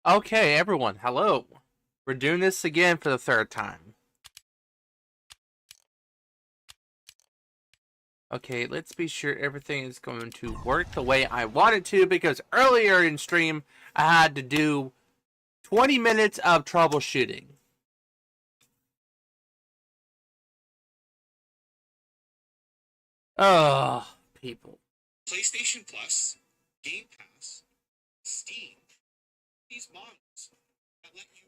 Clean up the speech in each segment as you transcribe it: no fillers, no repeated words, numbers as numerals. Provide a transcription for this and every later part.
Okay, everyone, hello. We're doing this again for the third time. Okay, let's be sure everything is going to work the way I want it to, because earlier in stream, I had to do 20 minutes of troubleshooting. Oh, people. PlayStation Plus, Game Pass, Steam, these models that let you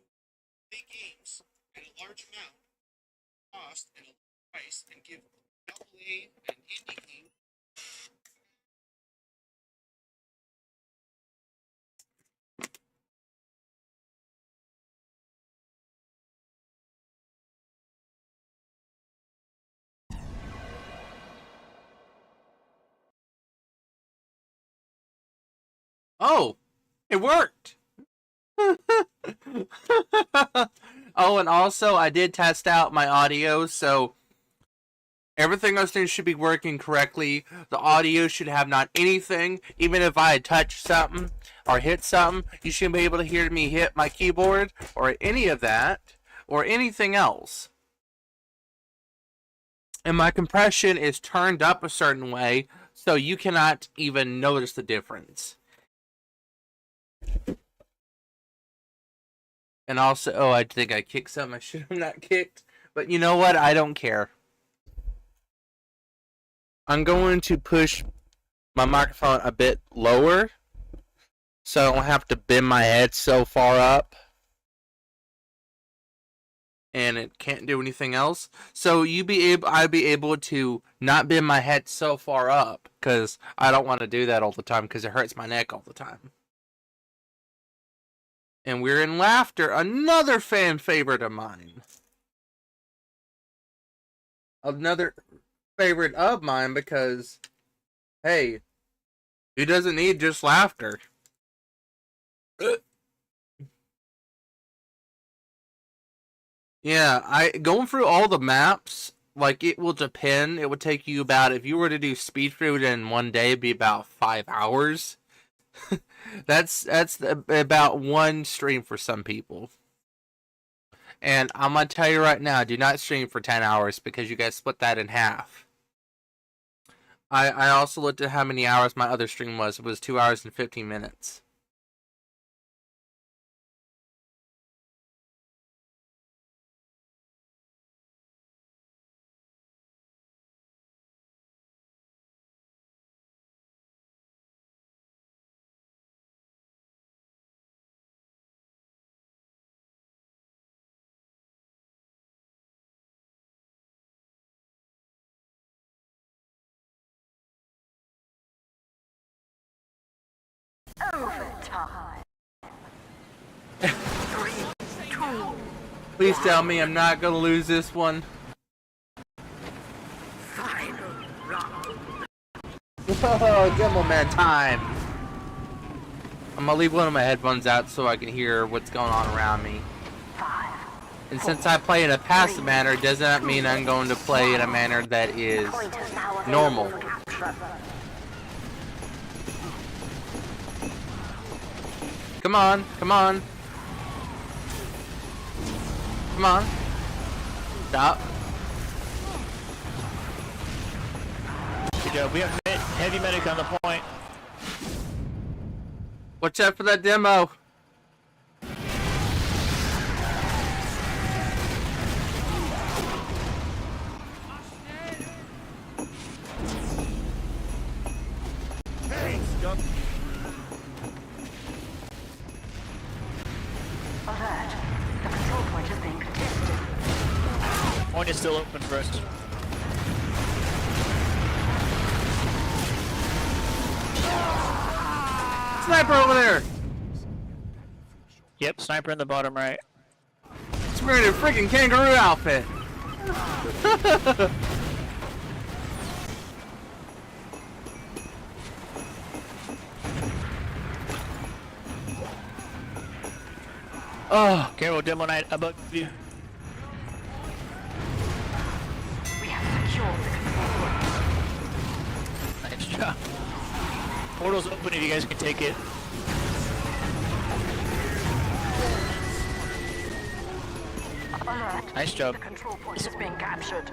play games at a large amount, cost, and a low price, and give AA and indie game. Oh, it worked. Oh, and also I did test out my audio, so everything else should be working correctly. The audio should have not anything. Even if I touch something or hit something, you shouldn't be able to hear me hit my keyboard or any of that or anything else. And my compression is turned up a certain way, so you cannot even notice the difference. And also, oh, I think I kicked something I should have not kicked. But you know what? I don't care. I'm going to push my microphone a bit lower so I don't have to bend my head so far up. And it can't do anything else. So I'd be able to not bend my head so far up, because I don't want to do that all the time because it hurts my neck all the time. And we're in Laughter, another fan favorite of mine. Another favorite of mine because, hey, who doesn't need just laughter? Yeah, going through all the maps, like, it will depend. It would take you about, if you were to do speed through it in one day, it'd be about 5 hours. That's about one stream for some people. And I'm gonna tell you right now, do not stream for 10 hours because you guys split that in half. I also looked at how many hours my other stream was. It was 2 hours and 15 minutes. Overtime. Please tell me I'm not gonna lose this one. Final round. Oh, Gimmelman time. I'm gonna leave one of my headphones out so I can hear what's going on around me. And since I play in a passive manner, does not mean I'm going to play in a manner that is normal. Come on, come on. Come on. Stop. Good job. We have heavy medic on the point. Watch out for that demo. Alert. The control point is being contested. Point is still open for us. Sniper over there. Yep, sniper in the bottom right. He's wearing a freaking kangaroo outfit. Oh, Careful, demo knight above you. We have secured the control point. Nice job. Portal's open if you guys can take it. Alert. Nice job. The control point is being captured.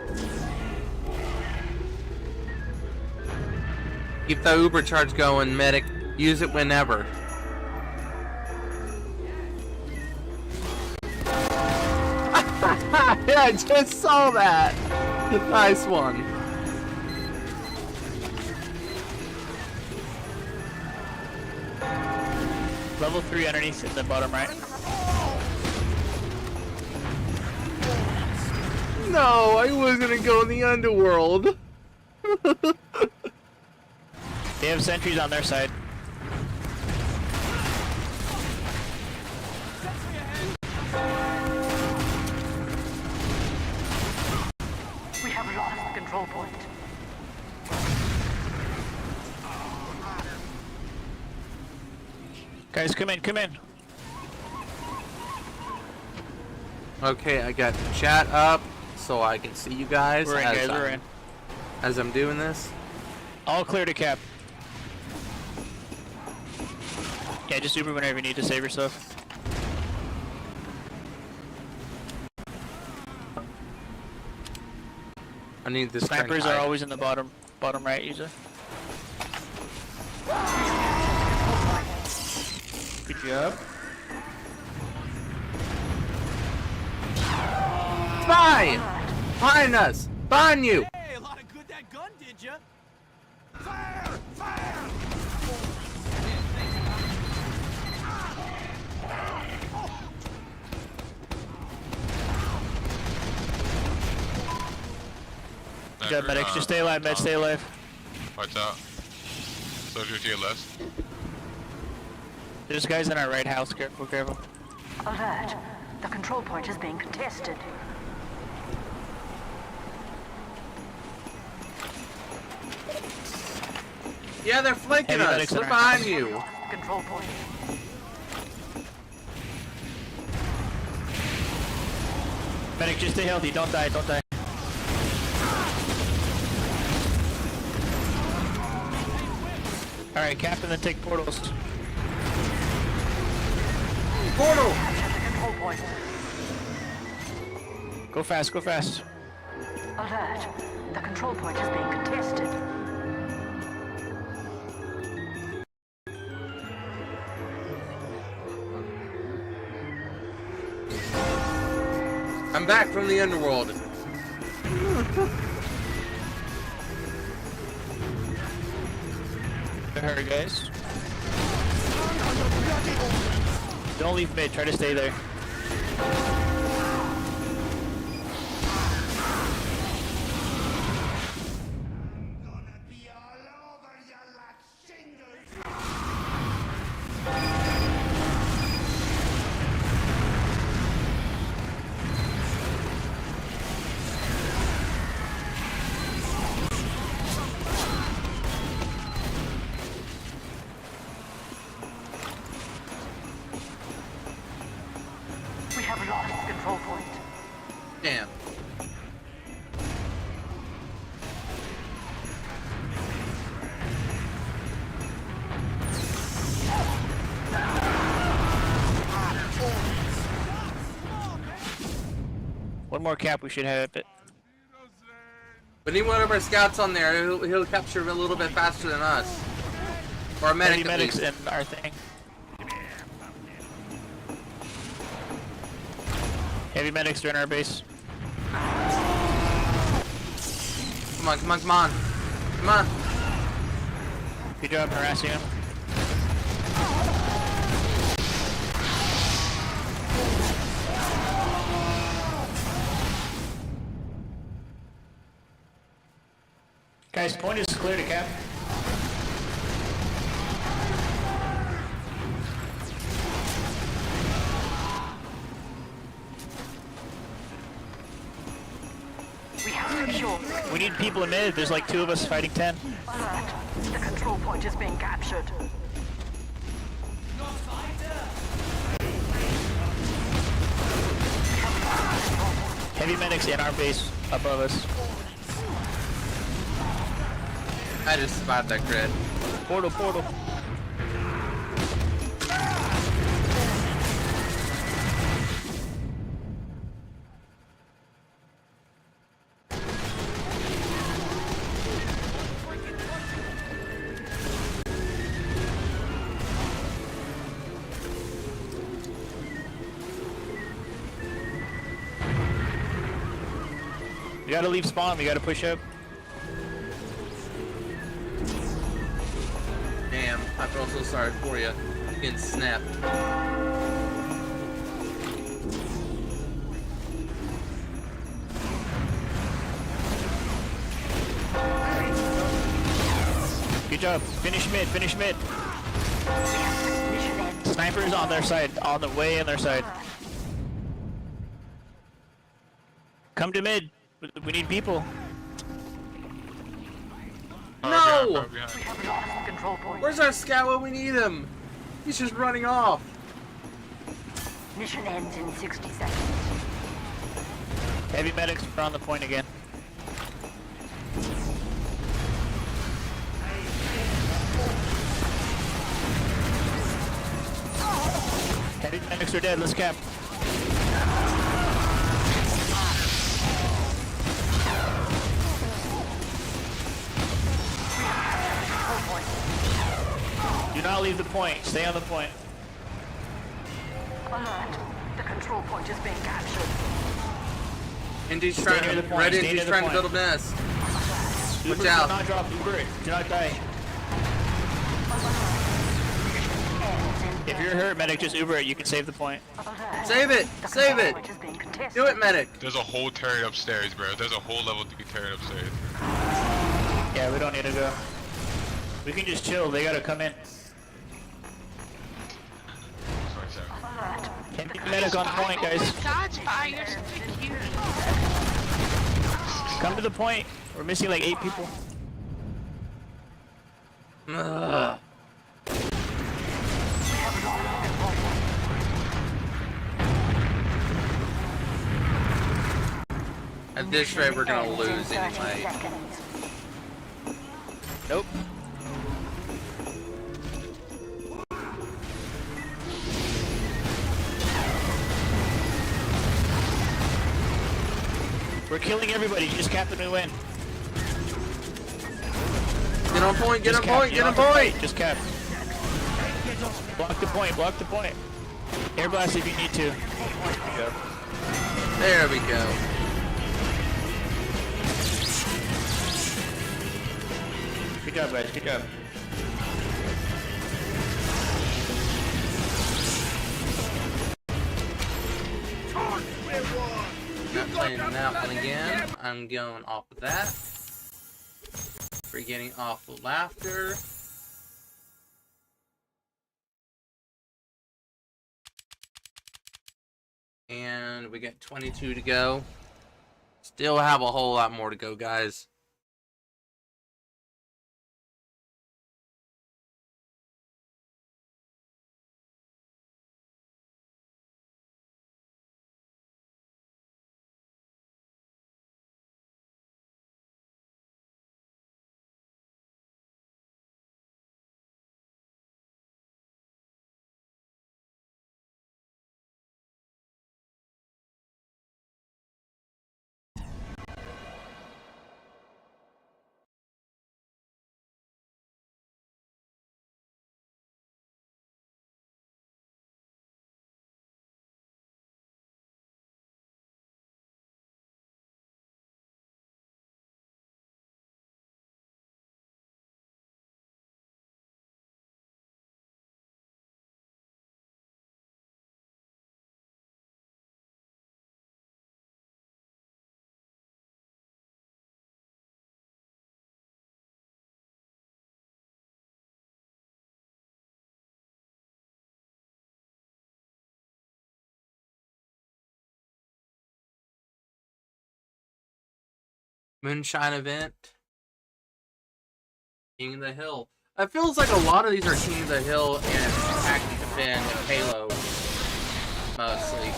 Keep the Uber charge going, medic. Use it whenever. Yeah, I just saw that. Nice one. Level 3 underneath in the bottom right. No, I was gonna go in the underworld. They have sentries on their side. We have lost the control point. Guys, come in, come in. Okay, I got chat up so I can see you guys, We're in, guys, we're in. as I'm doing this. All clear to cap. Yeah, just Uber whenever you need to save yourself. I need this. Snipers are always in the bottom right usually. Good job. Fine! Find us! Find you! Hey, a lot of good that gun did ya? Fire! Fire! Good job, medics. Just stay alive, med. Stay alive. Watch out. Soldier to your left. There's guys in our right house. Careful, careful. Alert. The control point is being contested. Yeah, they're flanking Heavy us. medics in Look our behind house. you. Control point. Medic, just stay healthy. Don't die. Don't die. All right, Captain, then take portals. Portal! Capture the control point. Go fast. Go fast. Alert. The control point is being contested. I'm back from the underworld. Hurry, guys. Don't leave mid. Try to stay there. We have lost the control point. Damn. One more cap. We should have it. We need one of our scouts on there. He'll capture a little bit faster than us. Or a medic. Heavy at medics least. in our thing. Heavy medics are in our base. Come on, come on, come on. Come on. Good job harassing him. Guys, point is clear to cap. We have secured. We need people in mid. There's like 2 of us fighting 10. Alert. The control point is being captured. Heavy medics in our base above us. I just spotted that grid. Portal, portal. We gotta leave spawn. We gotta push up. Damn, I feel so sorry for you. You're getting snapped. Good job. Finish mid. Finish mid. Mission end. Snipers on their side. On the way on their side. Come to mid. We need people. No! Far behind. We have lost the control point. Where's our scout when we need him? He's just running off. Mission ends in 60 seconds. Heavy medics are on the point again. Heavy medics are dead. Let's cap. Do not leave the point. Stay on the point. Alert. The control point is being captured. Indy's Stay trying near to, the point, Red stay Indy's near the trying to point. build a nest. Uber, Watch out. Do not drop. Uber, do not die. If you're hurt, medic, just Uber it. You can save the point. Alert. Save it! The Save control it! point is being contested. Do it, medic! There's a whole turret upstairs, bro. There's a whole level to be turret upstairs. Yeah, we don't need to go. We can just chill. They gotta come in. Sorry. Heavy medic on point, guys. God's fire, thank you. Come to the point. We're missing like 8 people. Ugh. At this rate, we're gonna Ends in lose 30 anyway. seconds. Nope. We're killing everybody. Just cap and we win. Get on point, get Just on cap. point, You get on don't have to point! fight, just cap. Block the point. Block the point. Air blast if you need to. There we go. Good job, guys. Good job. Not playing that one again. I'm going off of that. We're getting off the laughter. And we got 22 to go. Still have a whole lot more to go, guys. Moonshine event. King of the Hill. It feels like a lot of these are King of the Hill and Attack and Defend and Halo. Mostly.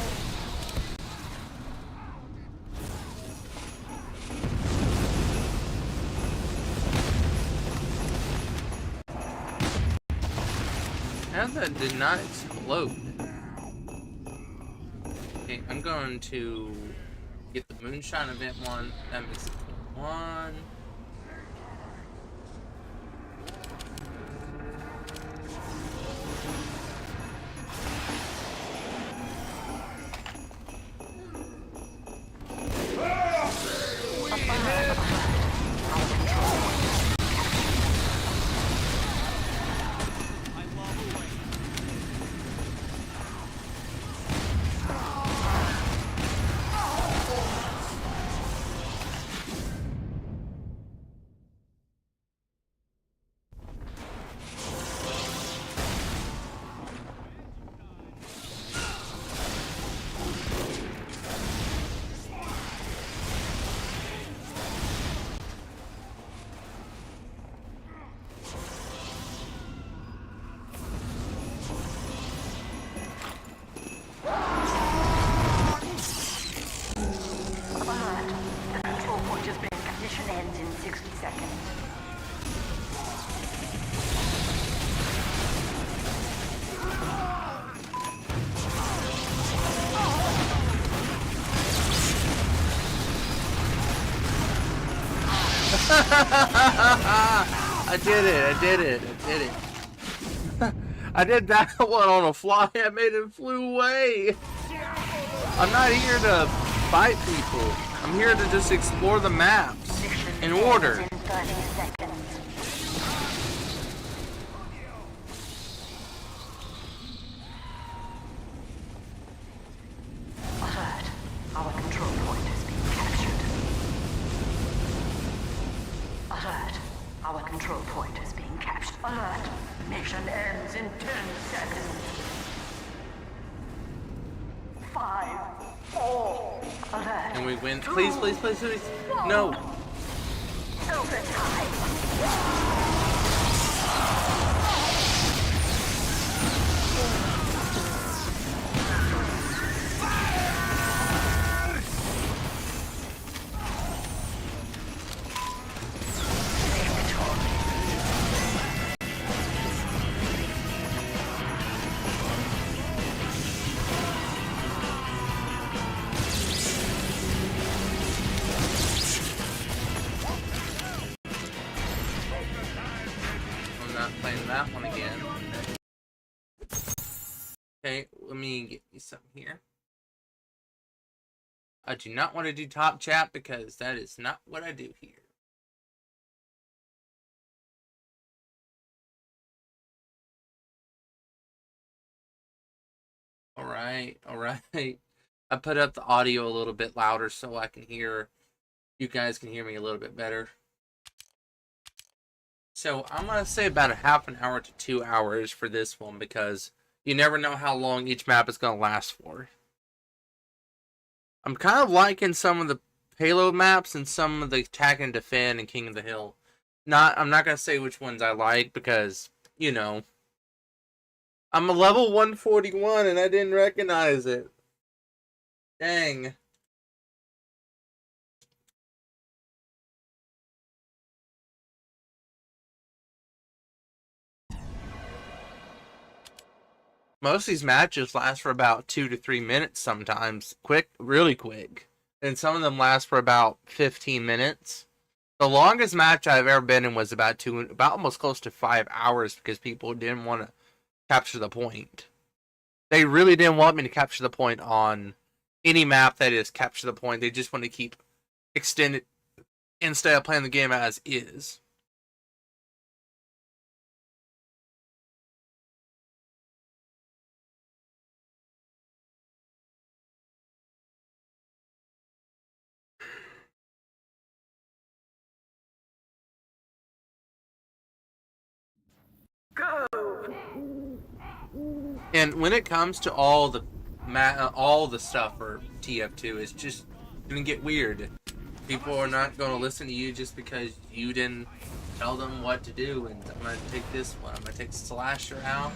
And that did not explode. Okay, I'm going to get the Moonshine event one. That makes it one. I did it. I did that one on a fly. I made it flew away. I'm not here to fight people. I'm here to just explore the maps in order. In 30 seconds. Alert. Our control point is being captured. Alert. Our control point is being captured. Alert. Mission ends in 10 seconds. 5, 4. Alert. And we win. Please. No. Overtime. I'm not playing that one again. Okay, let me get you something here. I do not want to do top chat because that is not what I do here. Alright. I put up the audio a little bit louder so I can hear, you guys can hear me a little bit better. So I'm going to say about a half an hour to 2 hours for this one because you never know how long each map is going to last for. I'm kind of liking some of the payload maps and some of the attack and defend and King of the Hill. I'm not going to say which ones I like because, you know, I'm a level 141 and I didn't recognize it. Dang. Most of these matches last for about 2 to 3 minutes sometimes. Quick, really quick. And some of them last for about 15 minutes. The longest match I've ever been in was about almost close to 5 hours because people didn't want to capture the point. They really didn't want me to capture the point on any map that is capture the point. They just want to keep extended instead of playing the game as is. And when it comes to all the stuff for TF2, it's just gonna get weird. People are not gonna listen to you just because you didn't tell them what to do. And I'm gonna take this one. I'm gonna take Slasher out.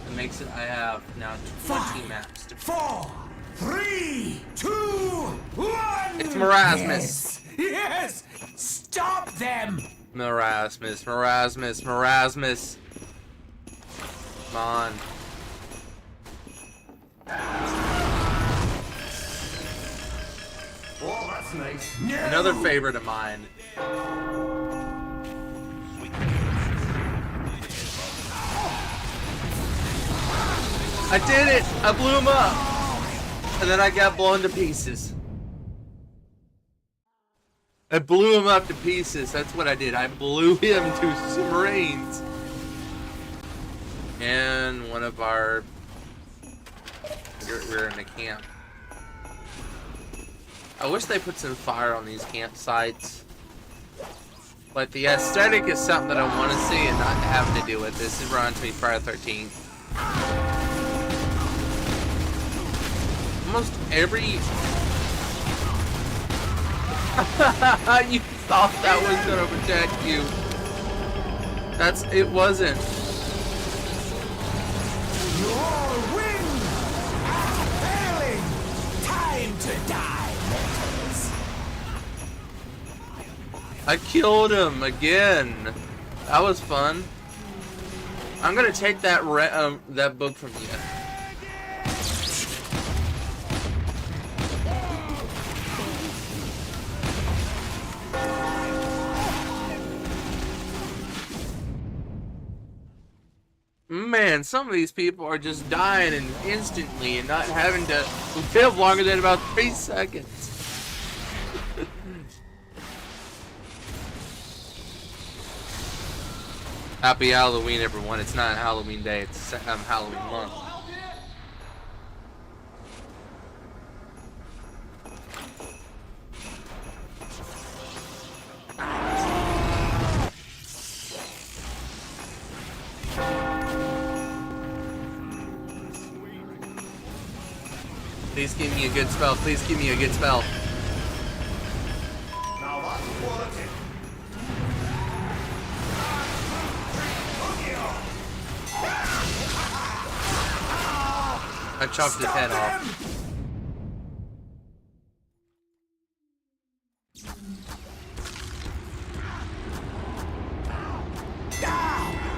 It makes it. I have now 20 maps to play. 4, 3, 2, 1. It's Marasmus. Yes! Stop them! Marasmus. Come on. Oh, that's nice. Another favorite of mine. I did it! I blew him up! And then I got blown to pieces. I blew him up to pieces. That's what I did. I blew him to smithereens. And one of our... We're in a camp. I wish they put some fire on these campsites. But the aesthetic is something that I want to see and not having to do with. This is Run to me Friday the 13th. Almost every... You thought that was gonna protect you. It wasn't. Your win! Failing! Time to die, mortals! I killed him again. That was fun. I'm gonna take that that book from you. man, some of these people are just dying and instantly and not having to live longer than about 3 seconds. Happy Halloween, everyone. It's not Halloween Day, it's Halloween month. Please give me a good spell. Please give me a good spell. I chopped his head off.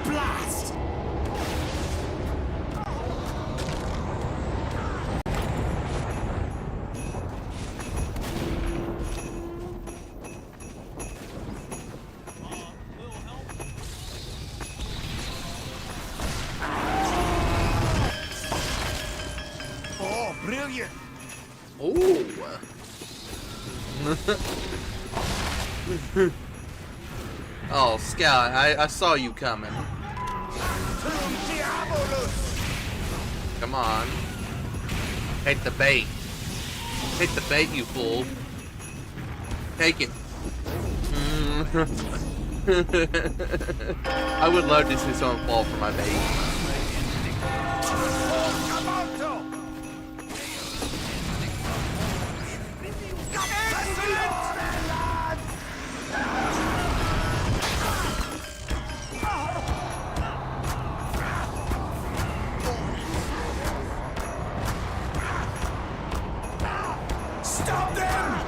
Blast! Oh, brilliant! Ooh. Oh, Scout, I saw you coming. Come on. Take the bait. Take the bait, you fool. Take it. I would love to see someone fall for my bait. Stop them!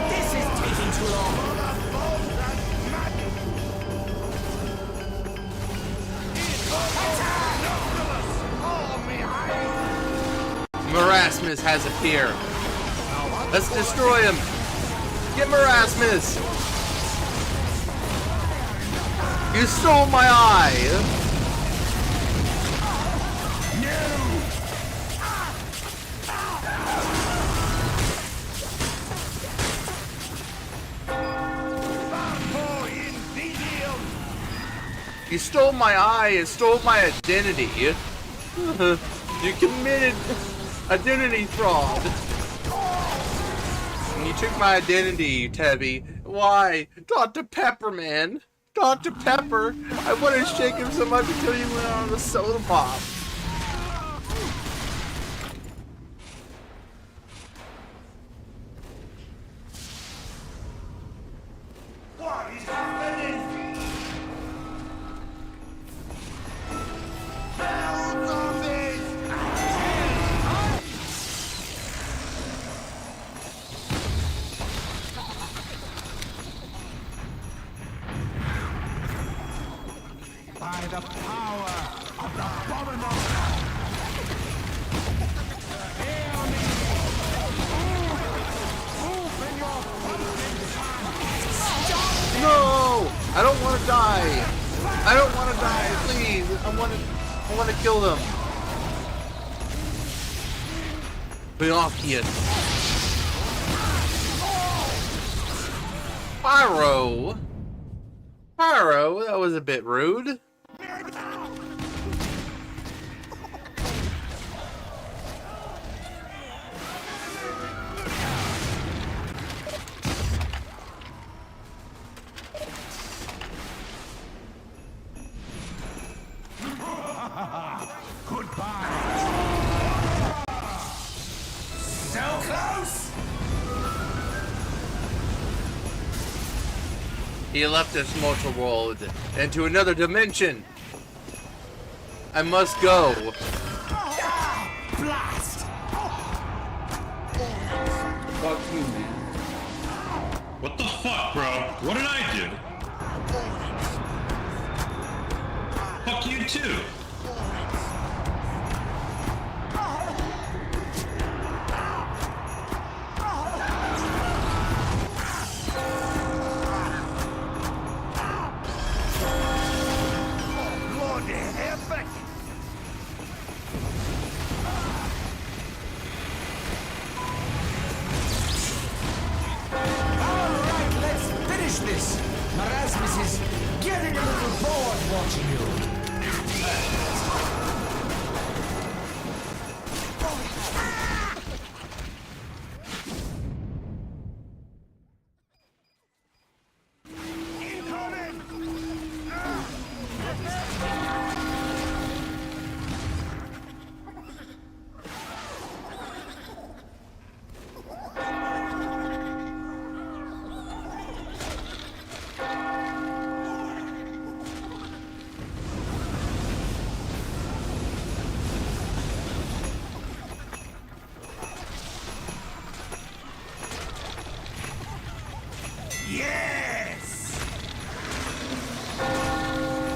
This is taking too long. Marasmus has appeared. Let's destroy him. Get Marasmus. You stole my eye. You stole my eye and stole my identity. You committed identity fraud. You took my identity, Tebby. Why? Dr. Pepper, man. Dr. Pepper. I wanted to shake him so much until you went on the soda pop. What is happening? Hell, zombies! By the power of the abominable! Hear me! Open your pumpkin fan! No! I don't want to die. I don't want to die. Please. I want to kill them. Beokius. Pyro. Pyro, that was a bit rude. Goodbye! So close! He left this mortal world into another dimension. I must go. Blast! Fuck you, man. What the fuck, bro? What did I do? too. Bloody heck! Alright, let's finish this. Marasmus is getting a little bored watching you. Yes!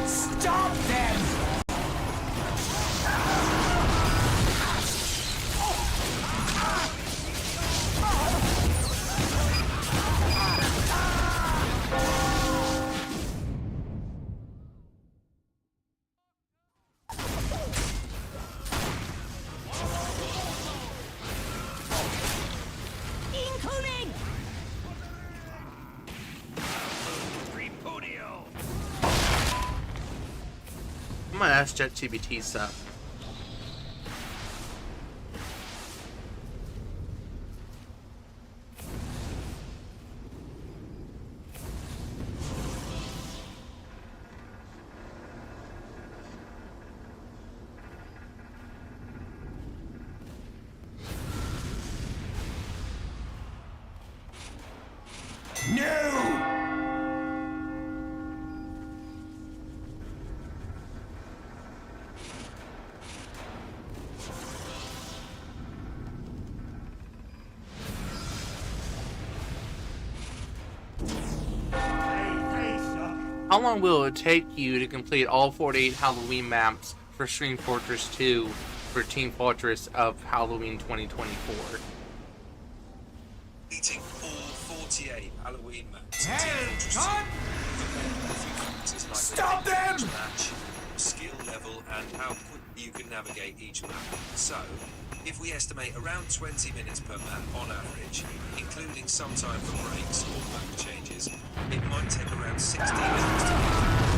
Stop them! Incoming! I'm gonna ask ChatGPT stuff. No! How long will it take you to complete all 48 Halloween maps for Screamfortress 2 for Team Fortress of Halloween 2024? Beating all 48 Halloween maps. Hell, Stop them! Match, skill level, and how quickly you can navigate each map. So, if we estimate around 20 minutes per map on average, including some time for breaks or map changes, it might take around 60 minutes to get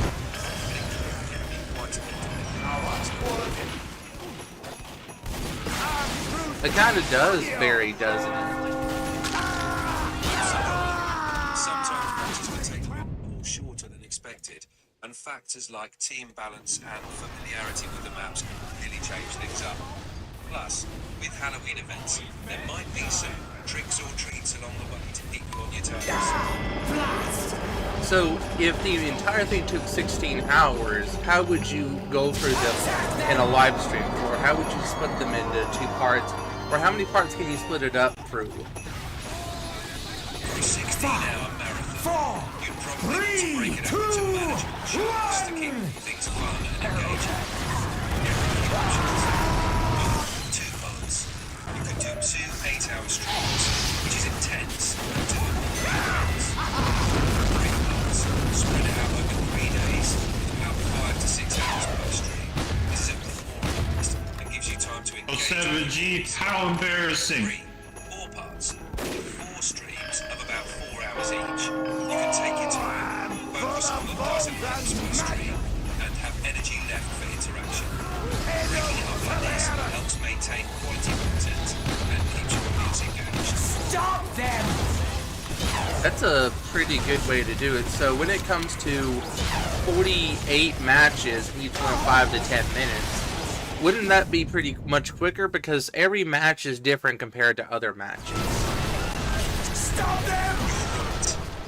through. It can be quite effective. It kind of does vary, doesn't it? Sometimes matches can take longer or shorter than expected, and factors like team balance and familiarity with the maps can really change things up. Plus, with Halloween events, there might be some tricks or treats along the way to keep you on your toes. So, if the entire thing took 16 hours, how would you go through them in a live stream? Or how would you split them into 2 parts? Or how many parts can you split it up through? For a 16-hour marathon, you'd probably want to break it up into manageable chunks to keep things fun and engaging. Here are the options. 2 parts. You could do 2 8-hour streams, which is intense, and do it in 3 hours. 3 parts. Spread it out over 3 days, with about 5 to 6 hours per stream. This is a performance and gives you time to engage. Oh, 7G, how embarrassing. 4 parts. 4 streams of about 4 hours each. You can take your time, focus on a dozen maps per stream, and have energy left for interaction. Breaking it up like this helps maintain quality content and keeps your audience engaged. Stop them! That's a pretty good way to do it. So when it comes to 48 matches, each one 5 to 10 minutes, wouldn't that be pretty much quicker? Because every match is different compared to other matches. Stop them!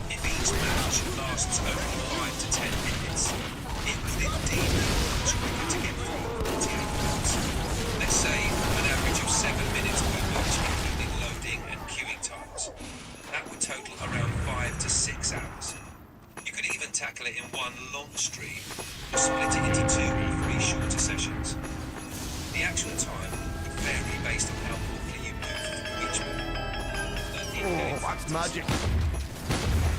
If each match lasts only 5 to 10 minutes, it would indeed be much quicker to get through 48 minutes. Let's say an average of 7 minutes per match, including loading and queuing times. That would total around 5 to 6 hours. You could even tackle it in one long stream, or split it into 2 or 3 The actual time would vary based on how quickly you move through each movie. Oh, that's magic.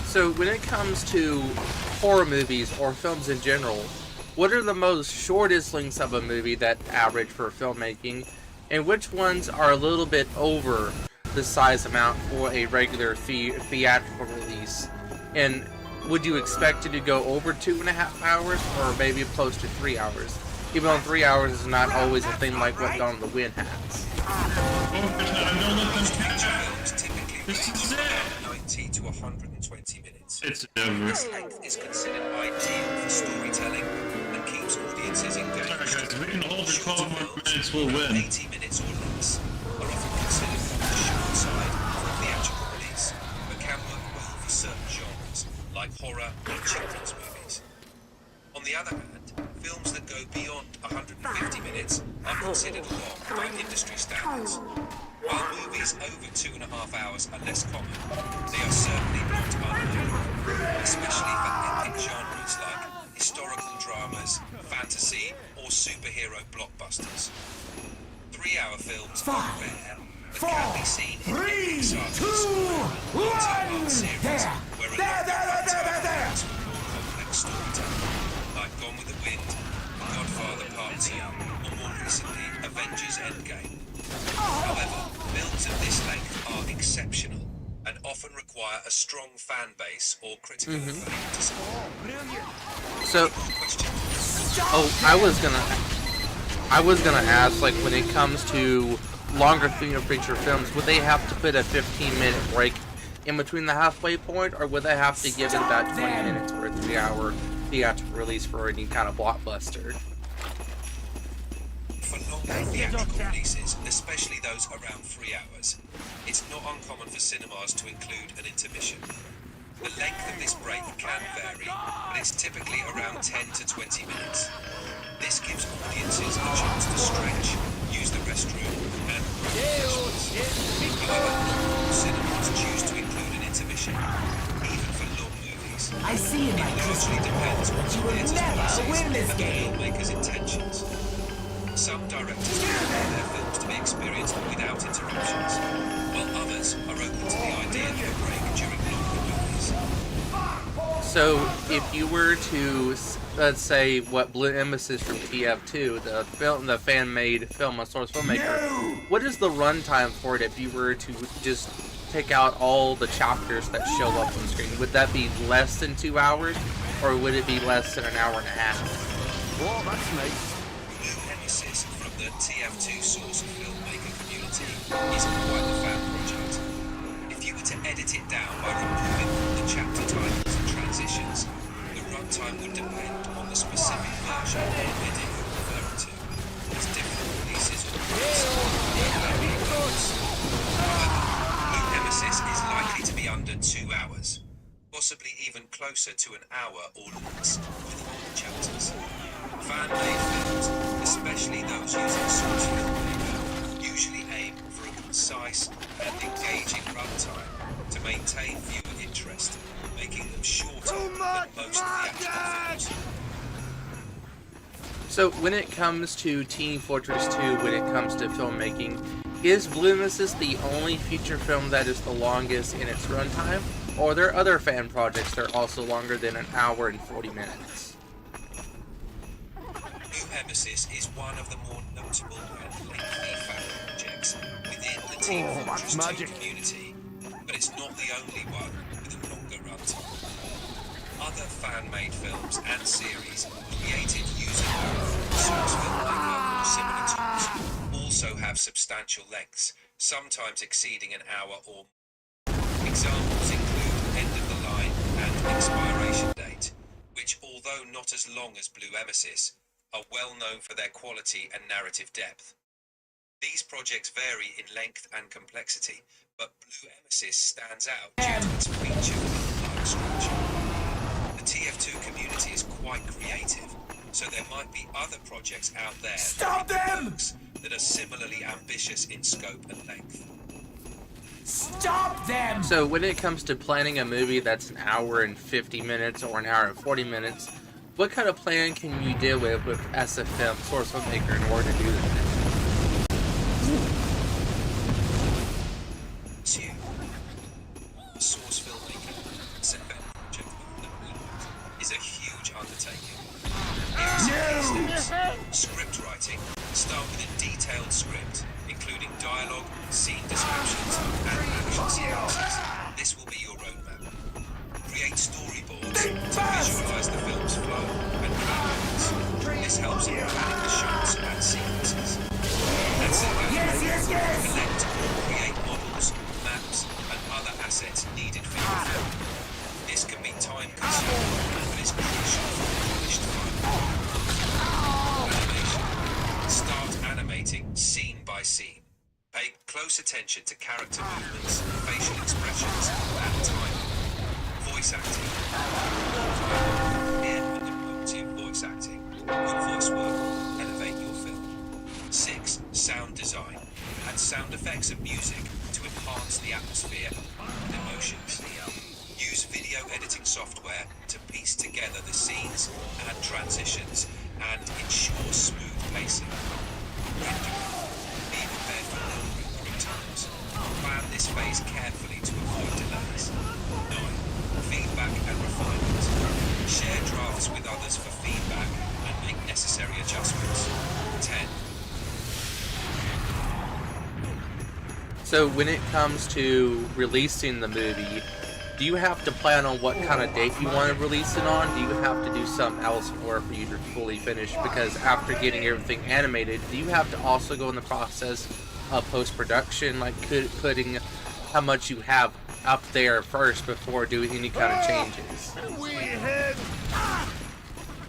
So when it comes to horror movies or films in general, what are the most shortest lengths of a movie that average for filmmaking, and which ones are a little bit over the size amount for a regular theatrical release? And would you expect it to go over 2.5 hours, or maybe close to 3 hours? Even though 3 hours is not always a thing like what Gone with the Wind has. Overtime, don't let them catch up. Films typically This range is from it. 90 to 120 minutes. It's over. This length is considered ideal for storytelling and keeps audiences engaged. Sorry guys, if we can hold for Shorter 12 more films, minutes, we'll around win. 80 minutes or less, are often considered on the short side for a theatrical release, but can work well for certain genres, like horror or children's movies. On the other hand, films that go beyond 150 minutes are considered long by industry standards. While movies over 2.5 hours are less common, they are certainly not unknown, especially for epic genres like historical dramas, fantasy, or superhero blockbusters. 3-hour films are rare, but can be seen in epic sagas or long-term art series where a longer runtime allows for more complex storytelling, like Gone with the Wind, The Godfather Part 2, or more recently, Avengers Endgame. However, films of this length are exceptional and often require a strong fan base or critical acclaim to support. So, Question. I was gonna ask, like, when it comes to longer feature films, would they have to put a 15-minute break in between the halfway point, or would they have to give it about 20 minutes for a 3-hour theatrical release for any kind of blockbuster? For longer theatrical releases, especially those around 3 hours, it's not uncommon for cinemas to include an intermission. The length of this break can vary, but it's typically around 10 to 20 minutes. This gives audiences a chance to stretch, use the restroom, and refreshments. However, not all cinemas choose to include an intermission, even for long movies. I see in my It largely depends on the theatre's policies win this and the game. filmmaker's intentions. Some directors prefer their films to be experienced without interruptions, while others are open to the idea of a break during longer movies. So, if you were to, let's say, what Blue Emesis from TF2, the fan-made film, a source filmmaker, what is the runtime for it if you were to just pick out all the chapters that show up on screen? Would that be less than 2 hours, or would it be less than an hour and a half? Whoa, that's nice. Blue Emesis from the TF2 source filmmaker community is quite the fan project. If you were to edit it down by removing the chapter titles and transitions, the runtime would depend on the specific version or edit you're referring to, as different releases or Blue Emesis is likely to be under 2 hours, possibly even closer to an hour or less, with all the chapters. Fan-made films, especially those using source filmmaker, usually aim for a concise and engaging runtime to maintain viewer interest, making them shorter than most theatrical films. So, when it comes to Team Fortress 2, when it comes to filmmaking, is Blue Emesis the only feature film that is the longest in its runtime? Or are there other fan projects that are also longer than an hour and 40 minutes? Blue Emesis is one of the more notable and lengthy fan projects within the Team Fortress 2 magic. community, but it's not the only one with a longer runtime. Other fan-made films and series created using source filmmaker or similar tools also have substantial lengths, sometimes exceeding an hour or more. Examples include End of the Line and Expiration Date, which, although not as long as Blue Emesis, are well known for their quality and narrative depth. These projects vary in length and complexity, but Blue Emesis stands out due to its feature-film-like structure. The TF2 community is quite creative, so there might be other projects out there that are similarly ambitious in scope and length. Stop them! So, when it comes to planning a movie that's an hour and 50 minutes or an hour and 40 minutes, what kind of plan can you deal with as a film source filmmaker in order to do that? detailed script, including dialogue, scene descriptions, and action sequences. This will be your roadmap. Create storyboards to visualize the film's flow and plot. This helps in planning the shots and sequences. And collect or create models, maps, and other assets needed for your film. This can be time-consuming, but is crucial for a polished final. Animation. Start animating scene by scene. Pay close attention to character movements, facial expressions, and timing. Voice acting. Clear and emotive voice acting. Good voice work will elevate your film. 6. Sound design. Add sound effects and music to enhance the atmosphere and emotions. Use video editing software to piece together the scenes and transitions and ensure smooth pacing. Rendering. Be prepared for longer times. Plan this phase carefully to avoid delays. 9. Feedback and refinement. Share drafts with others for feedback and make necessary adjustments. 10. So when it comes to releasing the movie, do you have to plan on what kind of date you want to release it on? Do you have to do something else in order for you to fully finish? Because after getting everything animated, do you have to also go in the process of post-production, like putting how much you have up there first before doing any kind of changes?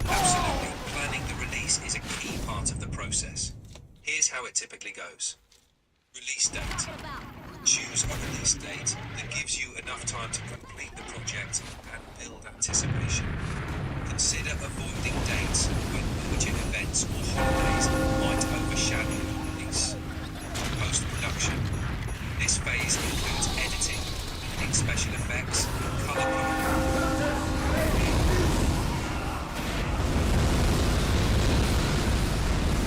Absolutely. Planning the release is a key part of the process. Here's how it typically goes. Release date. Choose a release date that gives you enough time to complete the project and build anticipation. Consider avoiding dates when urgent events or holidays might overshadow the release. Post-production. This phase includes editing, adding special effects, and color grading.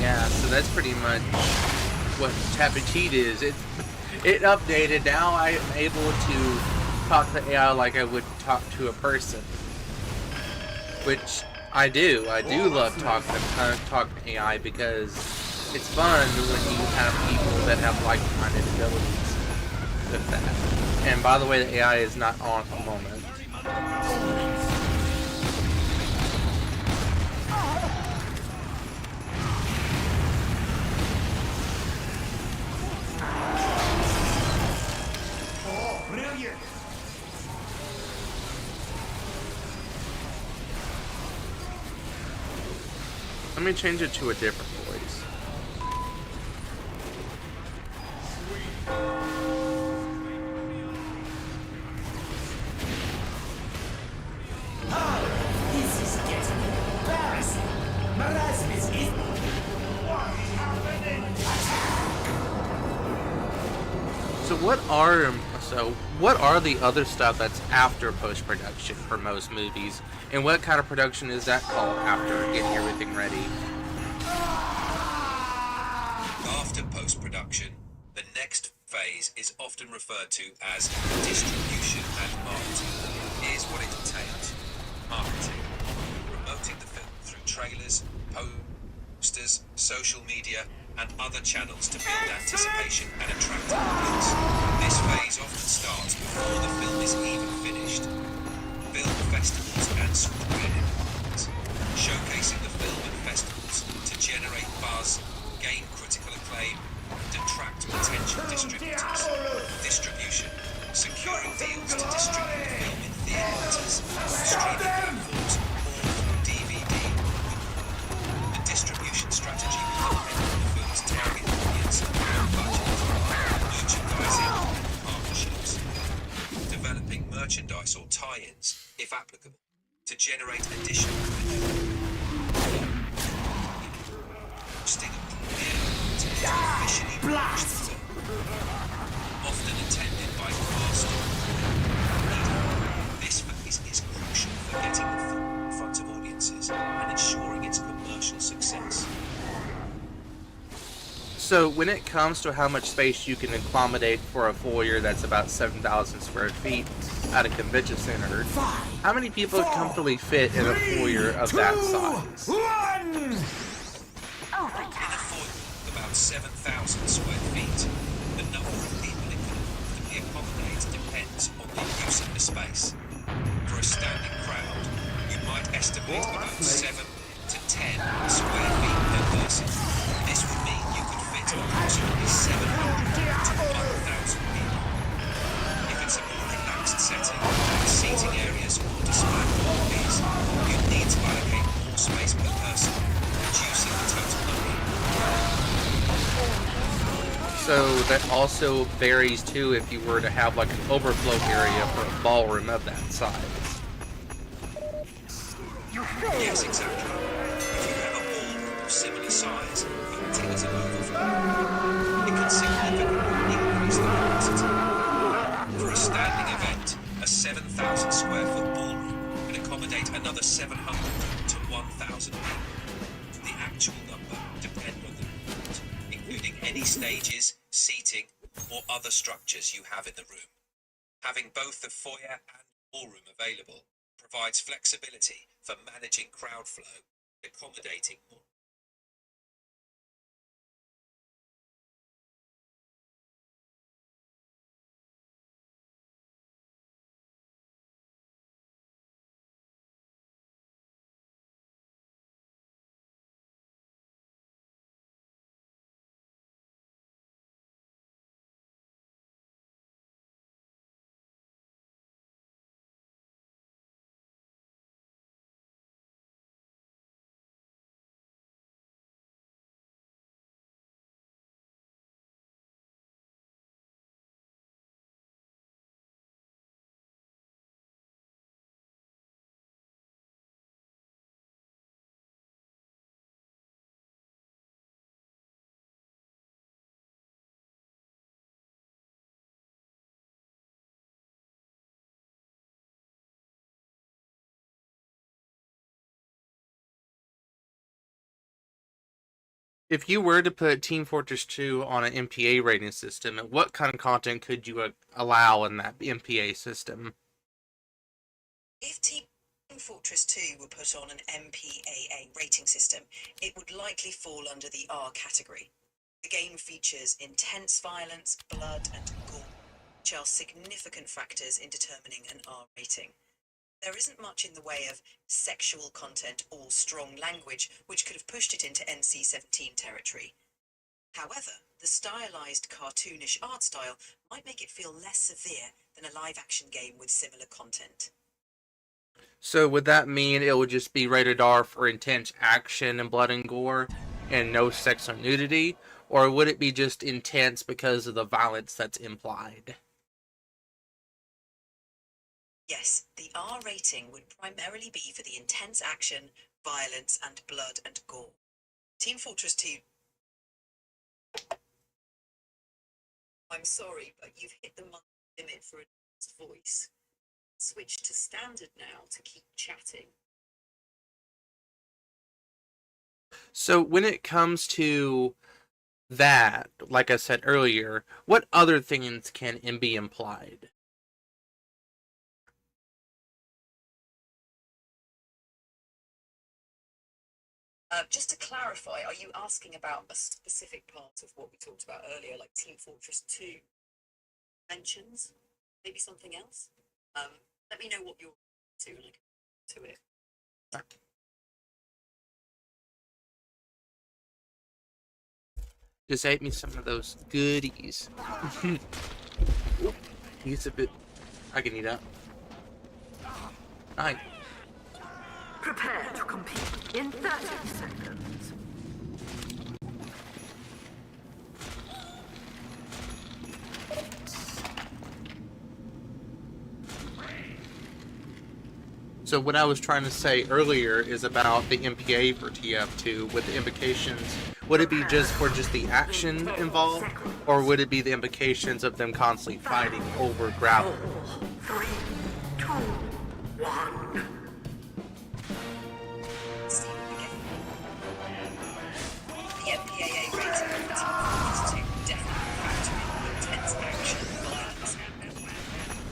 Yeah, so that's pretty much what pt3 is. It updated. Now I'm able to talk to AI like I would talk to a person, which I do. I do love talking to AI because it's fun when you have people that have like-minded abilities with that. And by the way, the AI is not on at the moment. Let me change it to a different voice. This is getting embarrassing. Marasmus is... So what are the other stuff that's after post-production for most movies? And what kind of production is that called after getting everything ready? After post-production, the next phase is often referred to as distribution and marketing. Here's what it entails. Marketing. Promoting the film through trailers, posters, social media, and other channels to build anticipation and attract an audience. This phase often starts before the film is even finished. Film festivals and screening events. Showcasing the film at festivals to generate buzz, gain critical acclaim, and attract potential distributors. Distribution. Securing deals to distribute the film in theaters, streaming platforms, or DVD. The distribution strategy will depend on the film's target audience and budget. Merchandising and partnerships. Developing merchandise or tie-ins, if applicable, to generate additional revenue. Hosting a premiere to officially launch the film. Often attended by cast and media. This phase is crucial for getting the film in front of audiences and ensuring its commercial success. So when it comes to how much space you can accommodate for a foyer that's about 7,000 square feet at a convention center, how many people comfortably fit in a foyer of that size? In a foyer of about around 7,000 square feet. The number of people it can comfortably accommodate depends on the use of the space. For a standing crowd, you might estimate about 7 to 10 square feet per person. This would mean you could fit approximately 700 to 1,000 people. If it's a more relaxed setting, with seating areas or display properties, you need to allocate more space per person, reducing the total number. So that also varies too if you were to have like an overflow area for a ballroom of that size. Yes, exactly. If you have a ballroom of similar size, acting as an overflow, it can significantly increase the capacity. For a standing event, a 7,000 square foot ballroom can accommodate another 700 to 1,000 people. The actual number depends on the event, including any stages, seating, or other structures you have in the room. Having both the foyer and ballroom available provides flexibility for managing crowd flow and accommodating more. If you were to put Team Fortress 2 on an MPA rating system, what kind of content could you allow in that MPA system? If Team Fortress 2 were put on an MPAA rating system, it would likely fall under the R category. The game features intense violence, blood, and gore, which are significant factors in determining an R rating. There isn't much in the way of sexual content or strong language, which could have pushed it into NC-17 territory. However, the stylized, cartoonish art style might make it feel less severe than a live-action game with similar content. So would that mean it would just be rated R for intense action and blood and gore and no sex or nudity? Or would it be just intense because of the violence that's implied? Yes, the R rating would primarily be for the intense action, violence, and blood and gore. Team Fortress 2... I'm sorry, but you've hit the limit for a voice. Switch to standard now to keep chatting. So when it comes to that, like I said earlier, what other things can be implied? Just to clarify, are you asking about a specific part of what we talked about earlier, like Team Fortress 2 mentions? Maybe something else? Let me know what you're to and I can to it. Just ate me some of those goodies. He's a bit... I can eat that. Nice. Prepare to compete in 30 seconds. So what I was trying to say earlier is about the MPA for TF2 with the implications. Would it be just for just the action involved, or would it be the implications of them constantly fighting over gravel? 4, 3, 2, 1. The MPAA rating of Team Fortress 2 definitely factor in intense action, violence,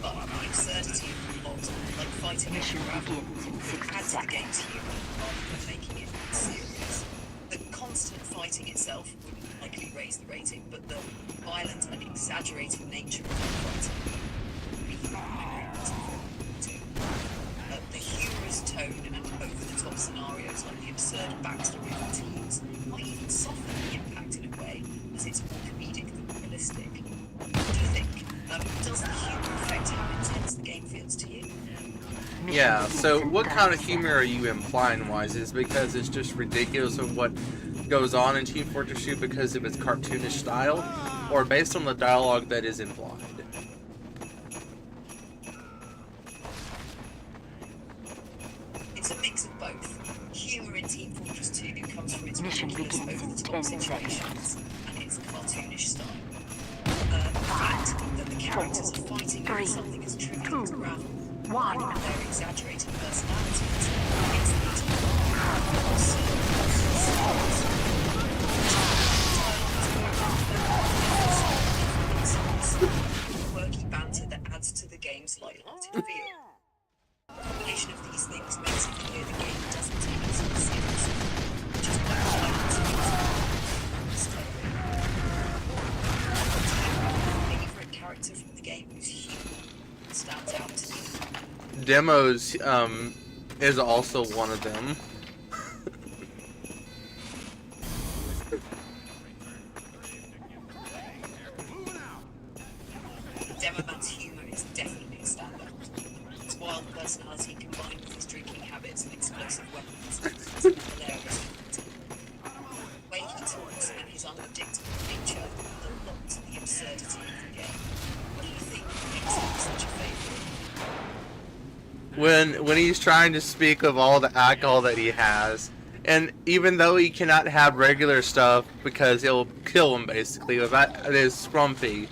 but the absurdity of the plot, like fighting Mission over gravel, begins in 60 adds to the game's seconds. humour rather than making it serious. The constant fighting itself would likely rating, but the violent and exaggerated nature of the the humorous tone and over-the-top scenarios like the absurd backstory of the teams might even soften the impact in a way, as it's more comedic than realistic. What do you think? Does the humor affect how intense the game feels to you? Yeah, so what kind of humor are you implying, Wise? Is because it's just ridiculous of what goes on in Team Fortress 2 because of its cartoonish style, or based on the dialogue that is implied? It's a mix of both. Humor in Team Fortress 2 comes from its ridiculous over-the-top situations and its cartoonish style. The fact that the characters are fighting over something as trivial as gravel, and their exaggerated personalities, makes them quirky banter that adds to the game's light-hearted feel. The combination of these things makes it clear the game doesn't take itself seriously, which is why I like to favorite character from the game whose humor stands out to you. Demos is also one of them. Demoman's humor is definitely a standout. His wild personality combined with his drinking habits and explosive weapons is hilarious. The way he talks and his unpredictable nature add a lot to the absurdity of the game. What do you think makes him such a favourite? When he's trying to speak of all the alcohol that he has, and even though he cannot have regular stuff because it'll kill him basically, that is scrumpy.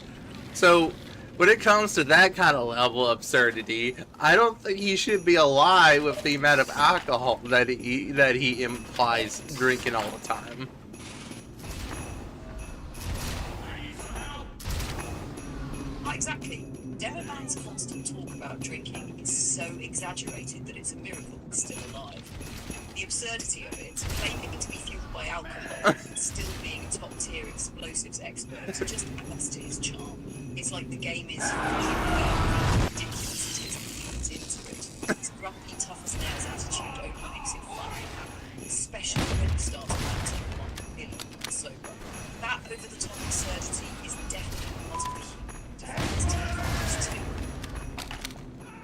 So when it comes to that kind of level of absurdity, I don't think he should be alive with the amount of alcohol that he implies drinking all the time. Not exactly. Demoman's constant talk about drinking is so exaggerated that it's a miracle he's still alive. The absurdity of it, claiming to be fueled by alcohol and still being a top-tier explosives expert, just adds to his charm. It's like the game is ridiculous it is and feeds into it. His grumpy, tough-as-nails attitude only makes it fun, especially when he starts acting like feeling sober. That over-the-top absurdity is definitely part of the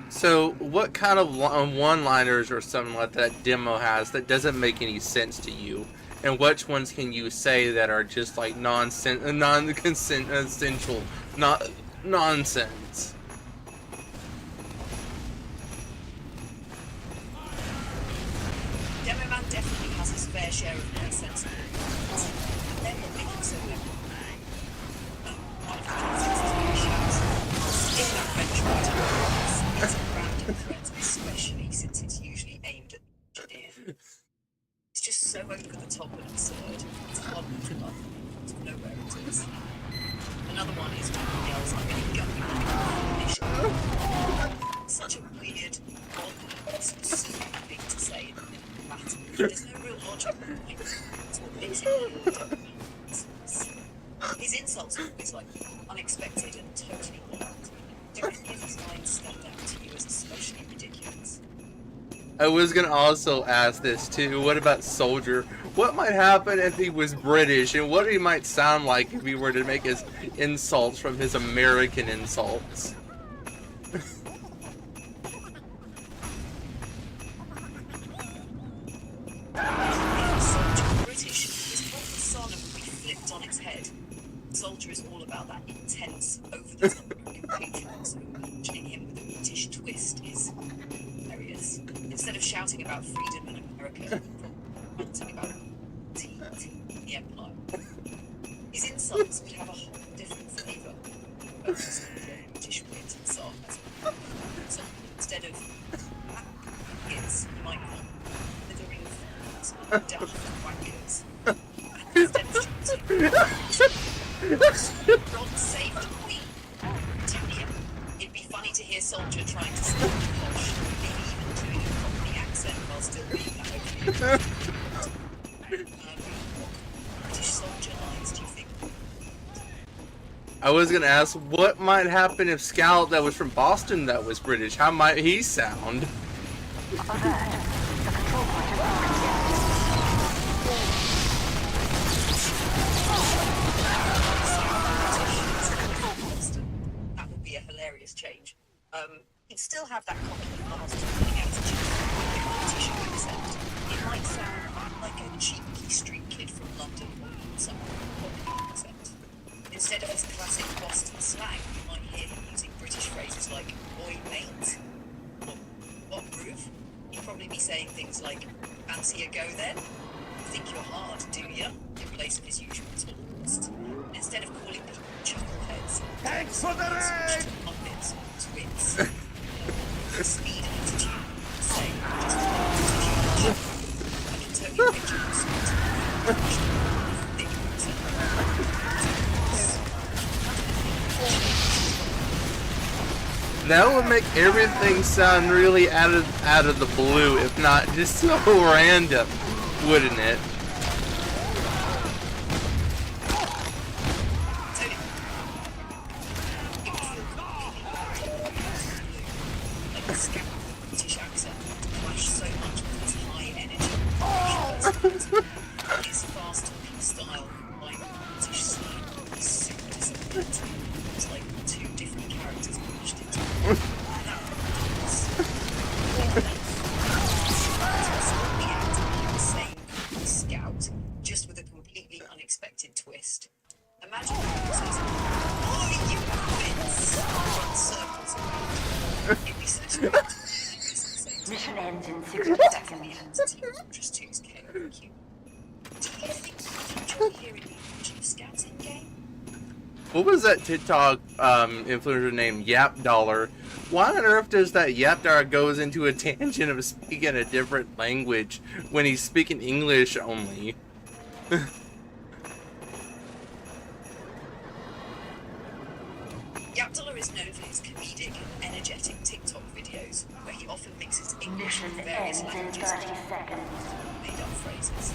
So, what kind of one-liners or something like that Demo has that doesn't make any sense to you? And which ones can you say that are just like non-consensual, nonsense? Demoman definitely has his fair share of nonsensical moments, but then what makes him so memorable? One of the classics is when he shouts, "Stick that bench right." It's a random threat, especially since it's usually aimed at the engineer. It's just so over the top and absurd. It's hard not to love to know where it is. Another one is when he yells, "I'm going to gut you." Such a weird, odd, stupid thing to say in a battle. There's no real logic behind it. It's what makes it real. His insults are always like unexpected and totally wild. Do any of his lines stand out to you as especially ridiculous? I was gonna also ask this too. What about Soldier? What might happen if he was British, and what he might sound like if he were to make his insults from his American insults? Soldier British, his whole persona would be flipped on its head. Soldier is all about that intense, over-the-top American patriot, so imagining him with a British twist is hilarious. Instead of shouting about freedom in America, ranting about the Empire. His insults would have a whole different flavour, both as British wit and sarcasm. So instead of it's you might call withering fools or daft wankers. And instead of shouting, God save the Queen. Britannia. It'd be funny to hear Soldier trying to sound posh, maybe even doing a Cockney accent while still being that openly. What British Soldier lines do you think I was gonna ask, what might happen if Scout that was from Boston that was British? How might he sound? That would be a hilarious change. He'd still have that cocky Boston attitude, with a British accent. It might sound like a cheeky street kid from London or some popular accent. Instead of his classic Boston slang, you might hear him using British phrases like "Oi mate," what groove? He'd probably be saying things like "Fancy a go then? You think you're hard, do ya?" in place of his usual taunts. Instead of calling people chuckleheads, Thanks for the raid! muppets, twits, the speed and attitude, say just I can totally picture him That would make everything sound really out of the blue, if not just so random, wouldn't it? like the scout British accent clash so much with his high energy, his fast talking style, like British slang, is super disappointing. It's like two different characters pushed into one. The same scout, just with a completely unexpected twist. Imagine the says, "Oh, you bits!" run circles around. It'd be such a Mission ends in 60 seconds. Just 2's KOQ. Do you think you enjoy hearing the Chief Scouts in game? What was that TikTok influencer named Yap Dollar? Why on earth does that Yap Dollar goes into a tangent of speaking a different language when he's speaking English only? Yapdollar is known for his comedic and energetic TikTok videos, where he often mixes English Mission with various ends in languages 30 seconds. made-up phrases.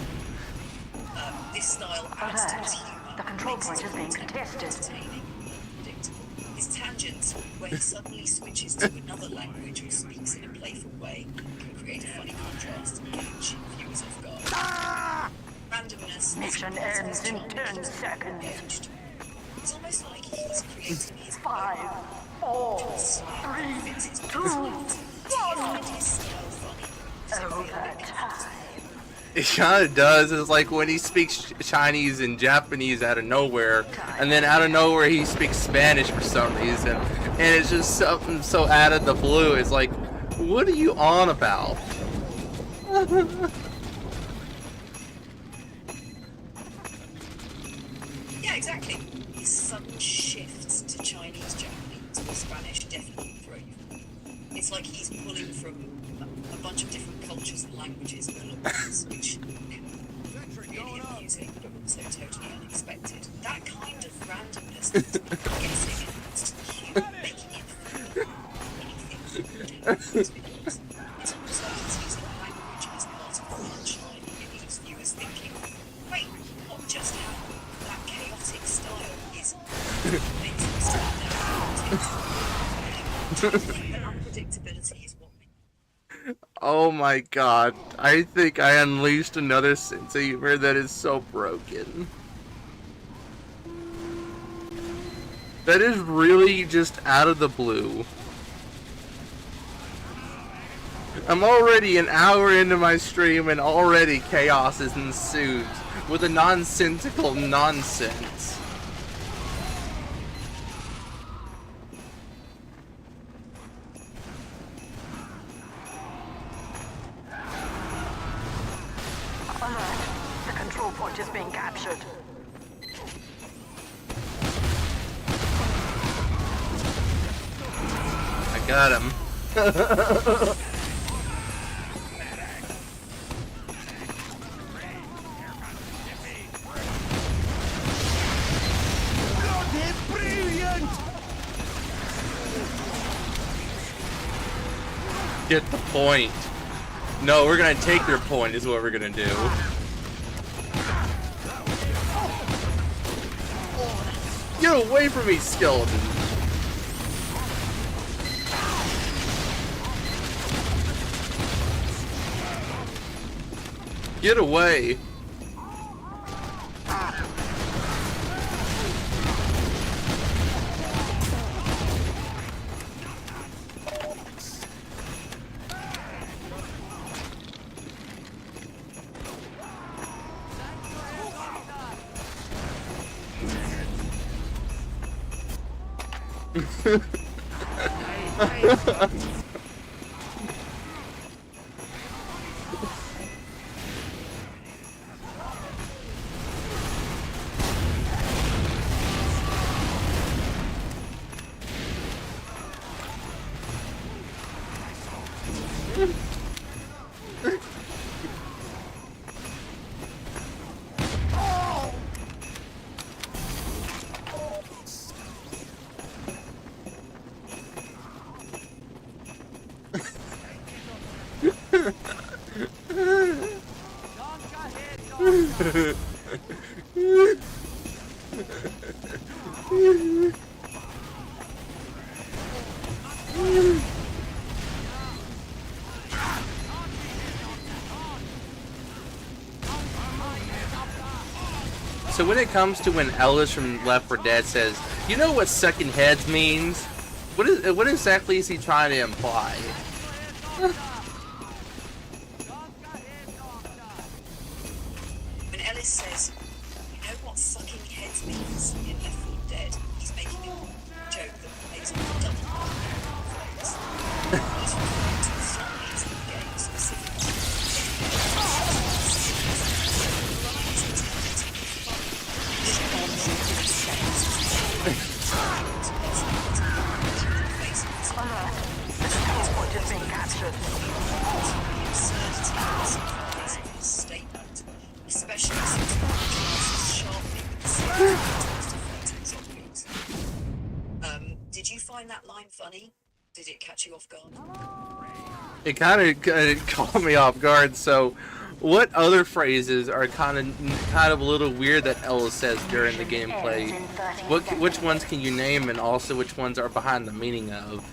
This style adds to his humour. The control makes point his is being content contested. entertaining and unpredictable. His tangents, where he suddenly switches to another language or speaks in a playful way, can create a funny contrast and catch viewers off guard. Randomness Mission ends in 10 seconds. engaged. It's almost like he's creating his 5, 4, 3, 2, 1. Overtime. It kind of does. It's like when he speaks Chinese and Japanese out of nowhere, and then out of nowhere he speaks Spanish for some reason, and it's just something so out of the blue. It's like, what are you on about? Yeah, exactly. His sudden shifts to Chinese, Japanese, or Spanish definitely throw you. It's like he's pulling from a bunch of different cultures and languages all at once, which really amusing, but also totally unexpected. That kind of randomness is guessing and it's making it feel anything videos. It's almost like he's using language as part of the punchline, and it leaves viewers thinking, wait, what just happened? That chaotic style is makes him stand out. The unpredictability is what makes Oh my god. I think I unleashed another sense of humor that is so broken. That is really just out of the blue. I'm already an hour into my stream and already chaos has ensued with a nonsensical nonsense. Alert. The control point is being captured. I got him. Brilliant! Get the point. No, we're gonna take their point is what we're gonna do. Get away from me, skeleton! Get away! So when it comes to when Ellis from Left 4 Dead says, "You know what sucking heads means?" What exactly is he trying to imply? When Ellis says, "You know what sucking heads means" in Left 4 Dead, he's making a joke that plays on the double phrase. He's referring to the zombies in the game specifically. Alert. The control point is being captured. Statement, especially since the is sharply with zombies. Did you find that line funny? Did it catch you off guard? It kind of caught me off guard. So, what other phrases are kind of a little weird that Ellis says during the gameplay? Which ones can you name, and also which ones are behind the meaning of?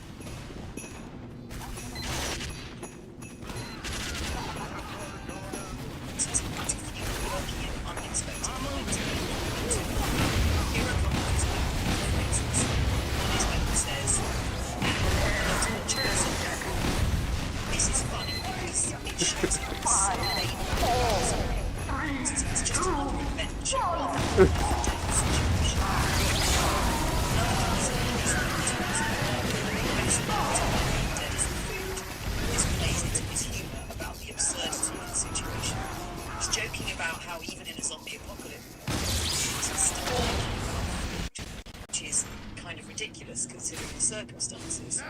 Circumstances.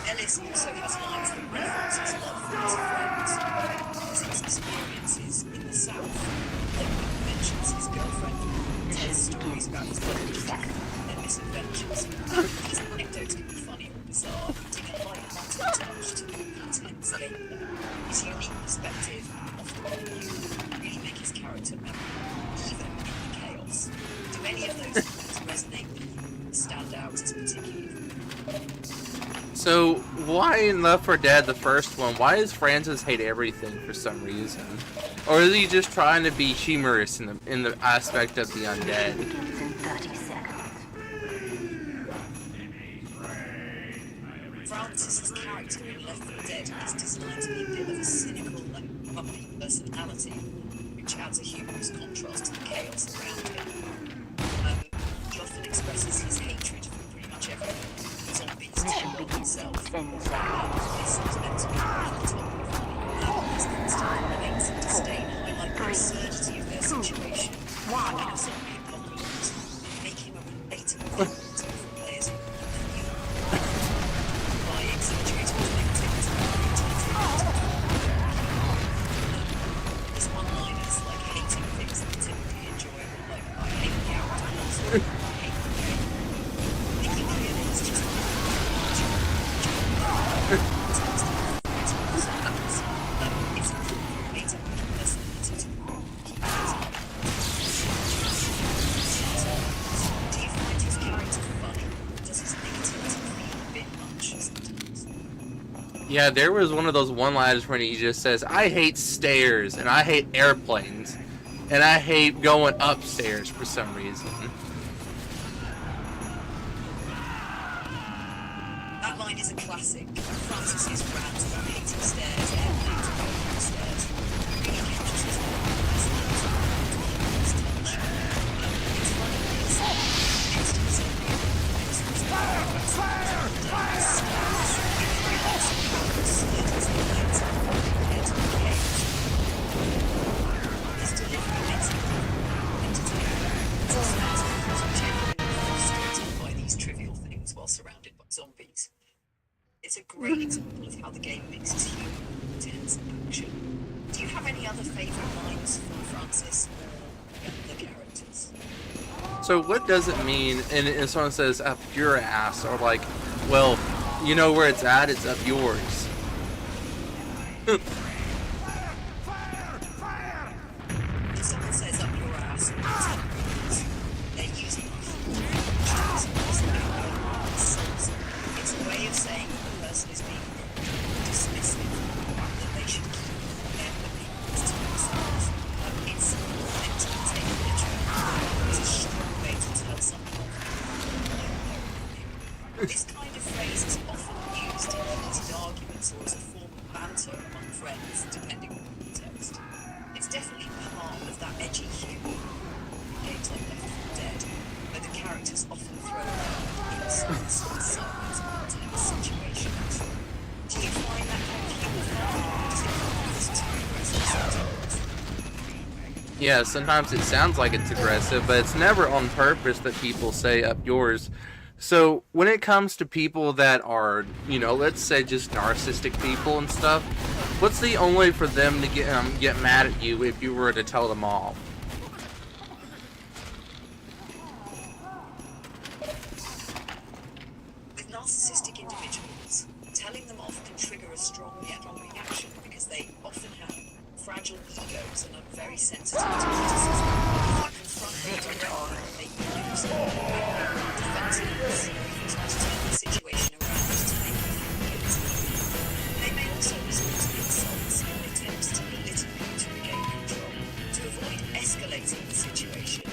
Ellis also has lines that reference his love for his friends, his experiences in the South. Like he mentions his girlfriend, tells stories about his life and their misadventures. These anecdotes can be funny or bizarre, adding a light-hearted touch to the intense gameplay. His unique perspective off the point of view really make his character memorable, even in the chaos. Do any of those things resonate with you? Stand out as particularly? So why in Left 4 Dead, the first one, why does Francis hate everything for some reason? Or is he just trying to be humorous in the aspect of the undead? Begins in 30 seconds. Francis's character in Left 4 Dead is designed to be a bit of a cynical and grumpy personality, which adds a humorous contrast to the chaos around him. He often expresses his hatred for pretty much everything. Zombies, Mission begins in 10 seconds. This is meant to be on the top of his constant debates and disdain highlight the absurdity of their situation. In a zombie apocalypse, make him a relatable figure to players who by exaggerating his negativity. His one-liners like hating things that are typically enjoyable, like I hate the outdoors, I hate the game. Making clear that it's just Yeah, there was one of those one-liners when he just says, "I hate stairs, and I hate airplanes, and I hate going upstairs for some reason." That line is a classic. Francis's rant about hating stairs, airplanes, and going upstairs really captures his whole his touch. It's funny, it's This delivery makes it entertaining. It's also genuinely frustrated by these trivial things while surrounded by zombies. It's a great example of how the game mixes humor with intense action. Do you have any other favourite lines from Francis or the characters? So what does it mean? And if someone says "up your ass," or like, well, you know where it's at? It's up yours. If someone says up your ass, they're using it's a way of saying the person is being dismissive, that they should keep their opinions to themselves. It's meant to be taken literally. It's a strong way to tell someone. This kind of phrase is often used in heated arguments or as a form of banter among friends, depending on the context. It's definitely part of that edgy humour in games like Left 4 Dead, where the characters often throw around insults and sarcasm in tense situations. Do you find that kind of humour fun, or does it come across as too aggressive sometimes? Yeah, sometimes it sounds like it's aggressive, but it's never on purpose that people say "up yours." So when it comes to people that are, let's say just narcissistic people and stuff, what's the only way for them to get mad at you if you were to tell them off? With narcissistic individuals, telling them off can trigger a strong yet long reaction because they often have fragile egos and are very sensitive to criticism. If you confront them directly, they use defensiveness to turn the situation around to make you feel guilty. They may also resort to insults in attempts to belittle you to regain control. To avoid escalating the situation,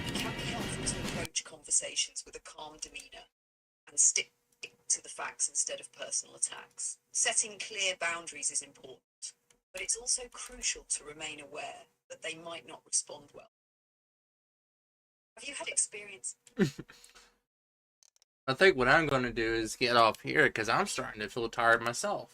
it can be helpful to approach conversations with a calm demeanour and stick to the facts instead of personal attacks. Setting clear boundaries is important, but it's also crucial to remain aware that they might not respond well. Have you had experience? I think what I'm going to do is get off here because I'm starting to feel tired myself.